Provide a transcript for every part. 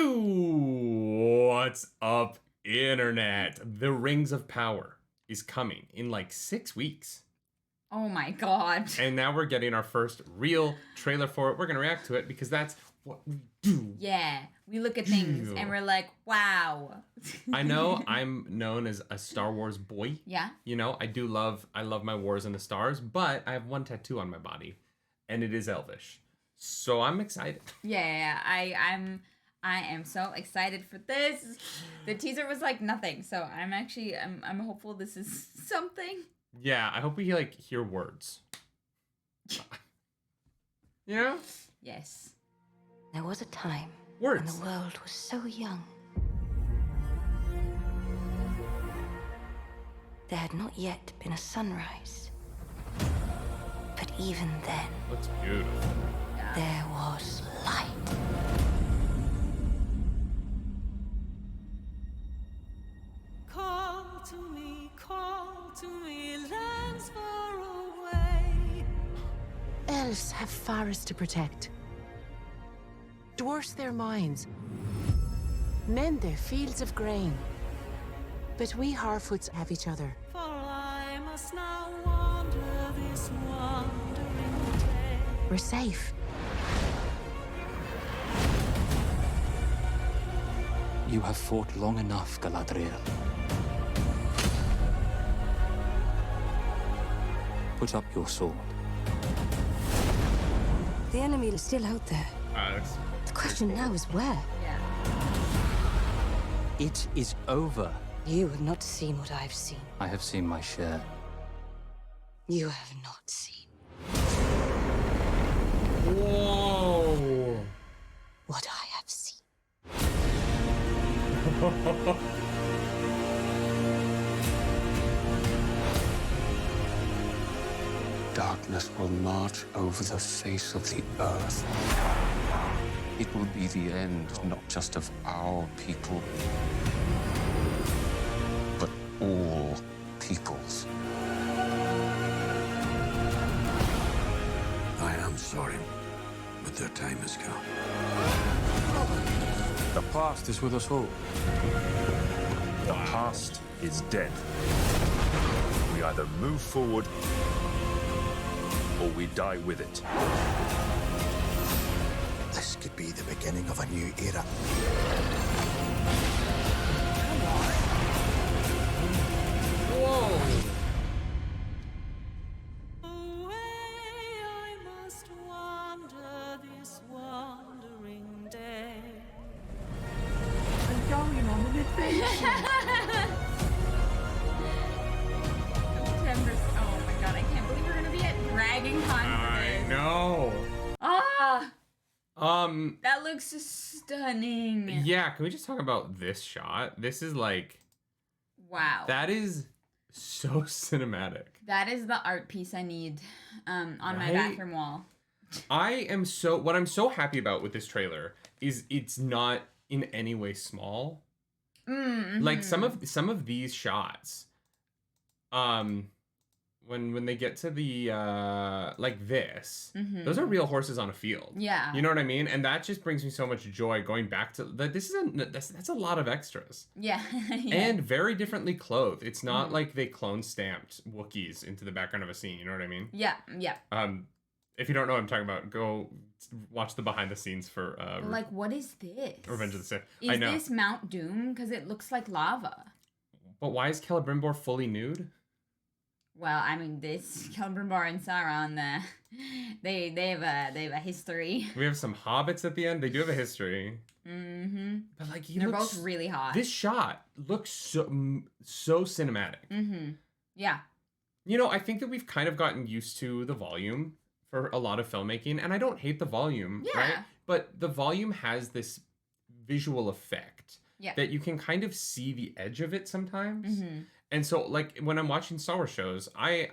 What's up, internet? The Rings of Power is coming in like 6 weeks. Oh my god. And now we're getting our first real trailer for it. We're going to react to it because that's what we do. Yeah, we look at things and we're like, wow. I know I'm known as a Star Wars boy. Yeah. You know, I love my wars in the stars, but I have one tattoo on my body and it is Elvish. So I'm excited. Yeah, I am so excited for this. The teaser was like nothing, so I'm hopeful this is something. Yeah, I hope we like hear words. You know? Yes. There was a time Words. when the world was so young. There had not yet been a sunrise. But even then, Looks beautiful. there was light. Call to me, lands far away. Elves have forests to protect. Dwarfs their mines. Men their fields of grain. But we Harfoots have each other. For I must now wander this wandering day. We're safe. You have fought long enough, Galadriel. Put up your sword. The enemy is still out there. That's The question now is where? Yeah. It is over. You have not seen what I've seen. I have seen my share. You have not seen Whoa. what I have seen. Darkness will march over the face of the earth. It will be the end, not just of our people, but all peoples. I am sorry, but their time has come. The past is with us all. The past is dead. We either move forward or we die with it. This could be the beginning of a new era. Away I must wander this wandering day. September. Oh my god, I can't believe we're gonna be at Dragon Con for I this. know. Ah, Um, that looks stunning. yeah, can we just talk about this shot? This is like, Wow. that is so cinematic. That is the art piece I need on my Right? bathroom wall. What I'm so happy about with this trailer is it's not in any way small. Mm-hmm. Like some of these shots, when they get to the like this, those are real horses on a field. Yeah. You know what I mean? And that just brings me so much joy going back to that. That's a lot of extras. Yeah. Yeah. And very differently clothed. It's not like they clone stamped Wookiees into the background of a scene. You know what I mean? Yeah. Yeah. If you don't know what I'm talking about, go watch the behind the scenes for Like, what is this? Revenge of the Sith. Is I know. this Mount Doom? Because it looks like lava. But why is Celebrimbor fully nude? Well, I mean, this Celebrimbor and Sauron, they have a history. We have some hobbits at the end. They do have a history. Mm-hmm. But like, They're both really hot. This shot looks so cinematic. Mm-hmm. Yeah. You know, I think that we've kind of gotten used to the volume for a lot of filmmaking, and I don't hate the volume, Yeah. right? But the volume has this visual effect Yeah. that you can kind of see the edge of it sometimes. Mm-hmm. And so, like, when I'm watching Star Wars shows, I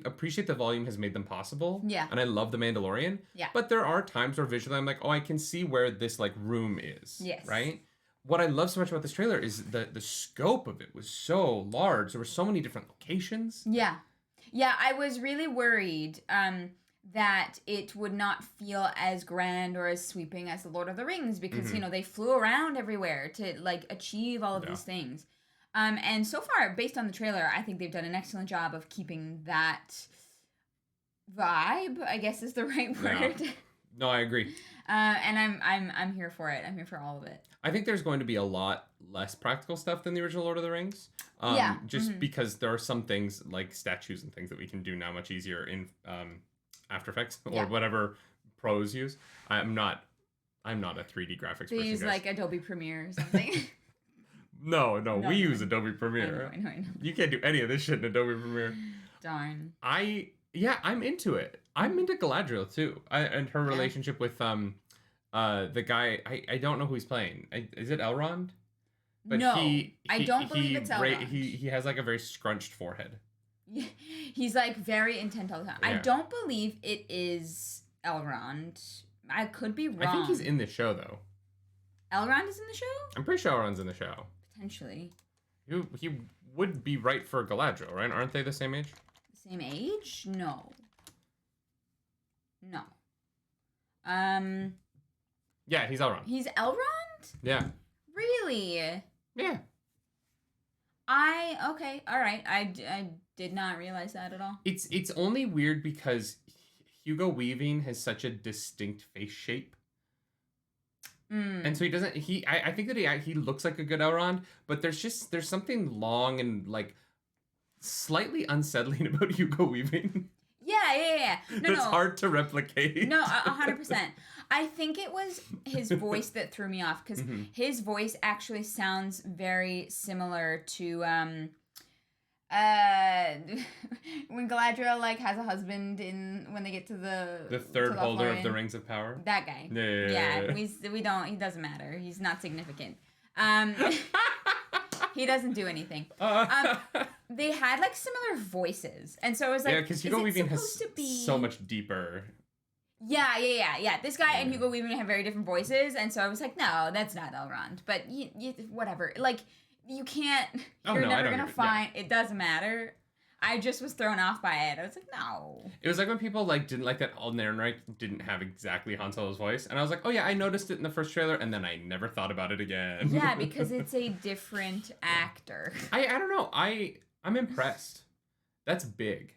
appreciate the volume has made them possible. Yeah. And I love The Mandalorian. Yeah. But there are times where visually I'm like, oh, I can see where this, like, room is. Yes. Right? What I love so much about this trailer is the scope of it was so large. There were so many different locations. Yeah. Yeah, I was really worried that it would not feel as grand or as sweeping as the Lord of the Rings because Mm-hmm. they flew around everywhere to like achieve all of these things. And so far, based on the trailer, I think they've done an excellent job of keeping that vibe, I guess is the right word. Yeah. No, I agree. And I'm here for it. I'm here for all of it. I think there's going to be a lot less practical stuff than the original Lord of the Rings. Yeah. Just because there are some things like statues and things that we can do now much easier in After Effects or whatever pros use. I'm not a 3D graphics They person. use guys. like Adobe Premiere or something. No, we use Adobe I Premiere. know. You can't do any of this shit in Adobe Premiere. Darn. I'm into it. I'm into Galadriel too, and her relationship with the guy. I don't know who he's playing. Is it Elrond? But No, I don't believe it's Elrond. He has like a very scrunched forehead. Yeah, he's like very intent all the time. I Yeah. don't believe it is Elrond. I could be wrong. I think he's in the show though. Elrond is in the show? I'm pretty sure Elrond's in the show. Potentially. He would be right for Galadriel, right? Aren't they the same age? Same age? No. Yeah, he's Elrond. He's Elrond? Yeah. Really? Yeah. Okay, all right. I did not realize that at all. It's only weird because Hugo Weaving has such a distinct face shape. And so he doesn't. I think that he looks like a good Elrond, but there's something long and like slightly unsettling about Hugo Weaving. Yeah. No, That's hard to replicate. No, 100%. I think it was his voice that threw me off because his voice actually sounds very similar to when Galadriel like has a husband when they get to the third holder of the Rings of Power. That guy. Yeah. We don't. He doesn't matter. He's not significant. He doesn't do anything. They had like similar voices, and so I was like, yeah, because Hugo Weaving has to be... so much deeper. Yeah. This guy and Hugo Weaving have very different voices, and so I was like, no, that's not Elrond. But whatever. Like, you can't. You're never gonna find. It doesn't matter. I just was thrown off by it. I was like, no. It was like when people like didn't like that Alden Ehrenreich didn't have exactly Han Solo's voice, and I was like, oh yeah, I noticed it in the first trailer, and then I never thought about it again. Yeah, because it's a different actor. I don't know. I'm impressed. That's big.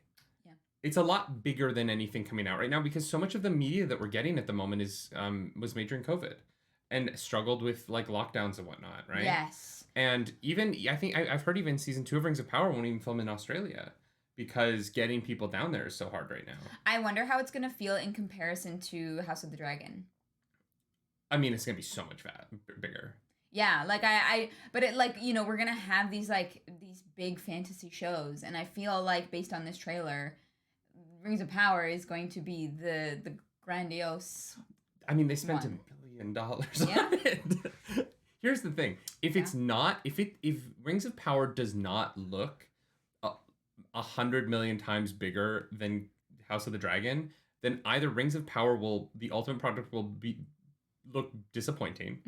Yeah. It's a lot bigger than anything coming out right now because so much of the media that we're getting at the moment is was made during COVID and struggled with like lockdowns and whatnot, right? Yes. And even I think I've heard even season 2 of Rings of Power won't even film in Australia because getting people down there is so hard right now. I wonder how it's gonna feel in comparison to House of the Dragon. I mean, it's gonna be so much bigger. Yeah, like but it like we're gonna have these big fantasy shows, and I feel like based on this trailer, Rings of Power is going to be the grandiose. I mean, they spent $1 billion on it. Here's the thing: if Rings of Power does not look 100 million times bigger than House of the Dragon, then either Rings of Power the ultimate product will look disappointing,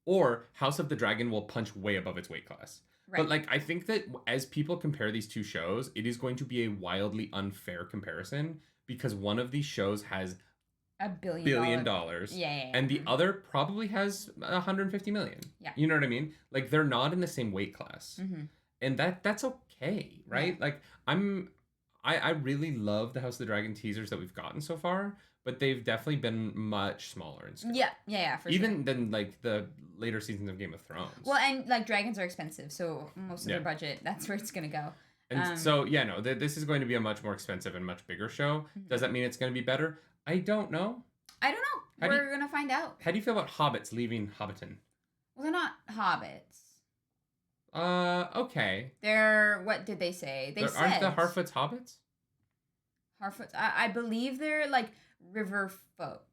or House of the Dragon will punch way above its weight class. Right. But like I think that as people compare these two shows, it is going to be a wildly unfair comparison because one of these shows has $1 billion. Yeah. And the other probably has 150 million. Yeah. You know what I mean? Like they're not in the same weight class. Mm-hmm. And that's okay, right? Yeah. Like I really love the House of the Dragon teasers that we've gotten so far, but they've definitely been much smaller in scale. Yeah, for Even sure. than like the later seasons of Game of Thrones. Well, and like dragons are expensive, so most of their budget, that's where it's gonna go. And so this is going to be a much more expensive and much bigger show. Does that mean it's going to be better? I don't know. We're gonna find out. How do you feel about hobbits leaving Hobbiton? Well, they're not hobbits. Okay. They're, what did they say? Aren't the Harfoots hobbits? Harfoots. I believe they're like river folk.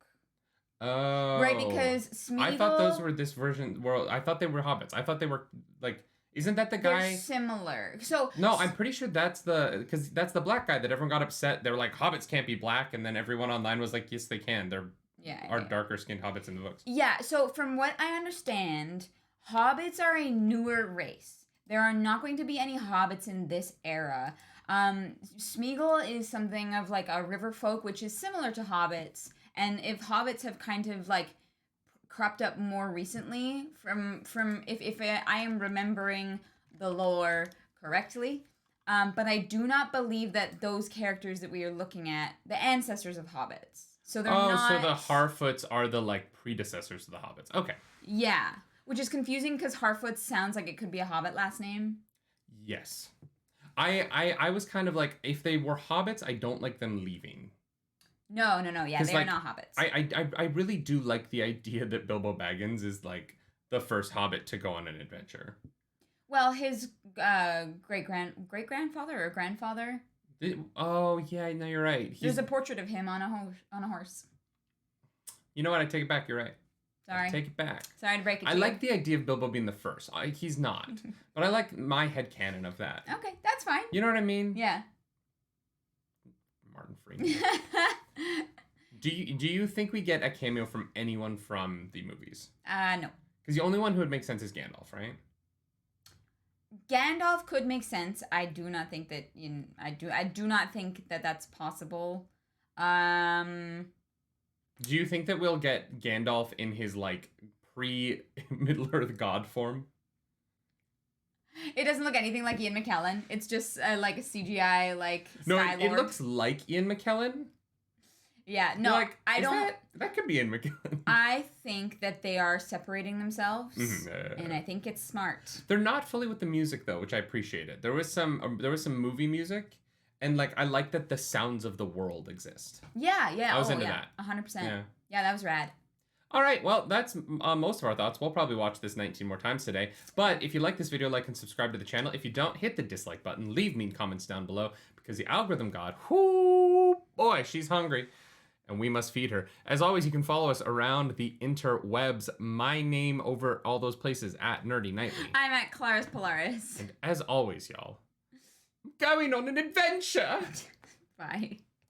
Oh. Right, because Smeagol... I thought those were this version world. I thought they were hobbits. I thought they were like. Isn't that the guy? They're similar. So no, I'm pretty sure that's because that's the black guy that everyone got upset. They were like, hobbits can't be black, and then everyone online was like, yes, they can. They're darker skinned hobbits in the books. Yeah. So from what I understand, hobbits are a newer race. there are not going to be any hobbits in this era. Smeagol is something of like a river folk, which is similar to hobbits. And if hobbits have kind of like cropped up more recently from if I am remembering the lore correctly, but I do not believe that those characters that we are looking at, the ancestors of hobbits. So they're not... so the Harfoots are the like predecessors to the hobbits. Okay. Yeah, which is confusing because Harfoot sounds like it could be a hobbit last name. Yes. I was kind of like, if they were hobbits, I don't like them leaving. No. Yeah, they are not hobbits. I really do like the idea that Bilbo Baggins is like the first hobbit to go on an adventure. Well, his great-grandfather or grandfather. Oh yeah, no, you're right. There's a portrait of him on a horse. You know what? I take it back. You're right. Sorry. Take it back. Sorry to break it to I you. like the idea of Bilbo being the first. He's not. But I like my headcanon of that. Okay, that's fine. You know what I mean? Yeah. Martin Freeman. Do you think we get a cameo from anyone from the movies? No. Because the only one who would make sense is Gandalf, right? Gandalf could make sense. I do not think that I do not think that that's possible. Do you think that we'll get Gandalf in his like pre-Middle-earth god form? It doesn't look anything like Ian McKellen. It's just like a CGI like No, Skylord. it looks like Ian McKellen. Yeah, no, like, I don't. That could be Ian McKellen. I think that they are separating themselves, and I think it's smart. They're not fully with the music though, which I appreciated. There was some movie music, and like I like that the sounds of the world exist. Yeah. I was into that. 100%. Yeah, that was rad. All right, well, that's most of our thoughts. We'll probably watch this 19 more times today. But if you like this video, like and subscribe to the channel. If you don't, hit the dislike button. Leave mean comments down below because the algorithm god, whoo, boy, she's hungry. And we must feed her. As always, you can follow us around the interwebs. My name over all those places at Nerdy Nightly. I'm at Claris Polaris. And as always, y'all, I'm going on an adventure. Bye.